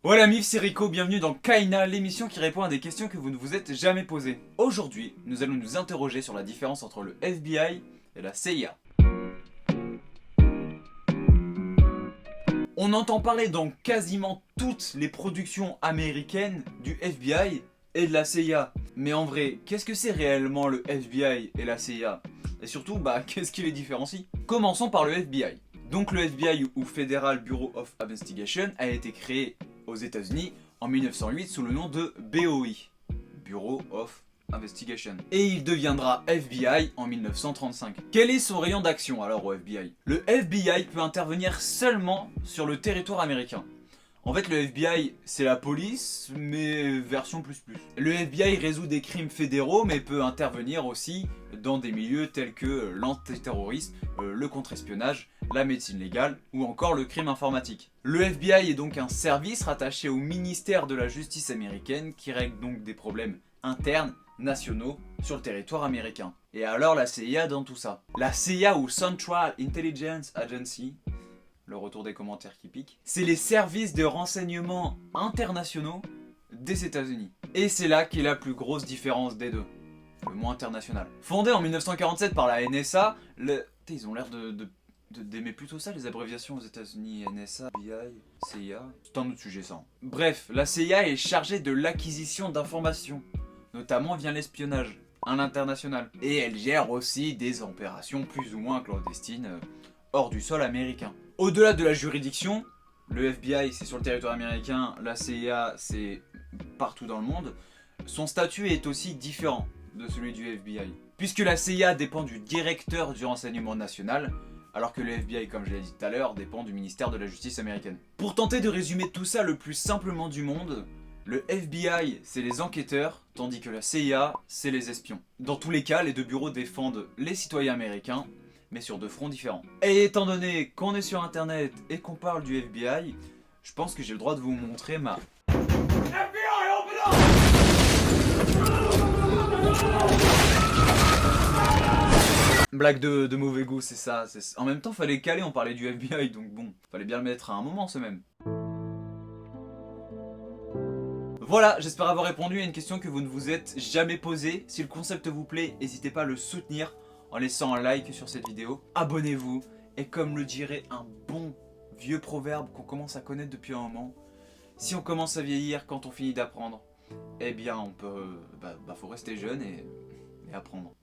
Voilà Mif, c'est Rico, bienvenue dans Kaina, l'émission qui répond à des questions que vous ne vous êtes jamais posées. Aujourd'hui, nous allons nous interroger sur la différence entre le FBI et la CIA. On entend parler dans quasiment toutes les productions américaines du FBI et de la CIA. Mais en vrai, qu'est-ce que c'est réellement le FBI et la CIA? Et surtout, qu'est-ce qui les différencie? Commençons par le FBI. Donc le FBI ou Federal Bureau of Investigation a été créé aux États-Unis en 1908 sous le nom de BOI, Bureau of Investigation. Et il deviendra FBI en 1935. Quel est son rayon d'action alors au FBI? Le FBI peut intervenir seulement sur le territoire américain. En fait, le FBI, c'est la police, mais version plus plus. Le FBI résout des crimes fédéraux, mais peut intervenir aussi dans des milieux tels que l'antiterrorisme, le contre-espionnage, la médecine légale ou encore le crime informatique. Le FBI est donc un service rattaché au ministère de la Justice américaine qui règle donc des problèmes internes, nationaux, sur le territoire américain. Et alors la CIA dans tout ça? La CIA ou Central Intelligence Agency, le retour des commentaires qui piquent, c'est les services de renseignement internationaux des États-Unis. Et c'est là qu'est la plus grosse différence des deux, le mot international. Fondé en 1947 par la NSA, ils ont l'air d'aimer plutôt ça, les abréviations aux États-Unis, NSA, FBI, CIA. C'est un autre sujet ça. Bref, la CIA est chargée de l'acquisition d'informations, notamment via l'espionnage à l'international. Et elle gère aussi des opérations plus ou moins clandestines hors du sol américain. Au-delà de la juridiction, le FBI c'est sur le territoire américain, la CIA c'est partout dans le monde, son statut est aussi différent de celui du FBI. Puisque la CIA dépend du directeur du renseignement national, alors que le FBI, comme je l'ai dit tout à l'heure, dépend du ministère de la Justice américaine. Pour tenter de résumer tout ça le plus simplement du monde, le FBI c'est les enquêteurs, tandis que la CIA c'est les espions. Dans tous les cas, les deux bureaux défendent les citoyens américains, mais sur deux fronts différents. Et étant donné qu'on est sur internet et qu'on parle du FBI, je pense que j'ai le droit de vous montrer ma... FBI, open up! Blague de mauvais goût, c'est ça. En même temps, fallait caler, on parlait du FBI, donc bon, fallait bien le mettre à un moment, ce même. Voilà, j'espère avoir répondu à une question que vous ne vous êtes jamais posée. Si le concept vous plaît, n'hésitez pas à le soutenir en laissant un like sur cette vidéo. Abonnez-vous, et comme le dirait un bon vieux proverbe qu'on commence à connaître depuis un moment, si on commence à vieillir quand on finit d'apprendre, eh bien on peut... faut rester jeune et apprendre.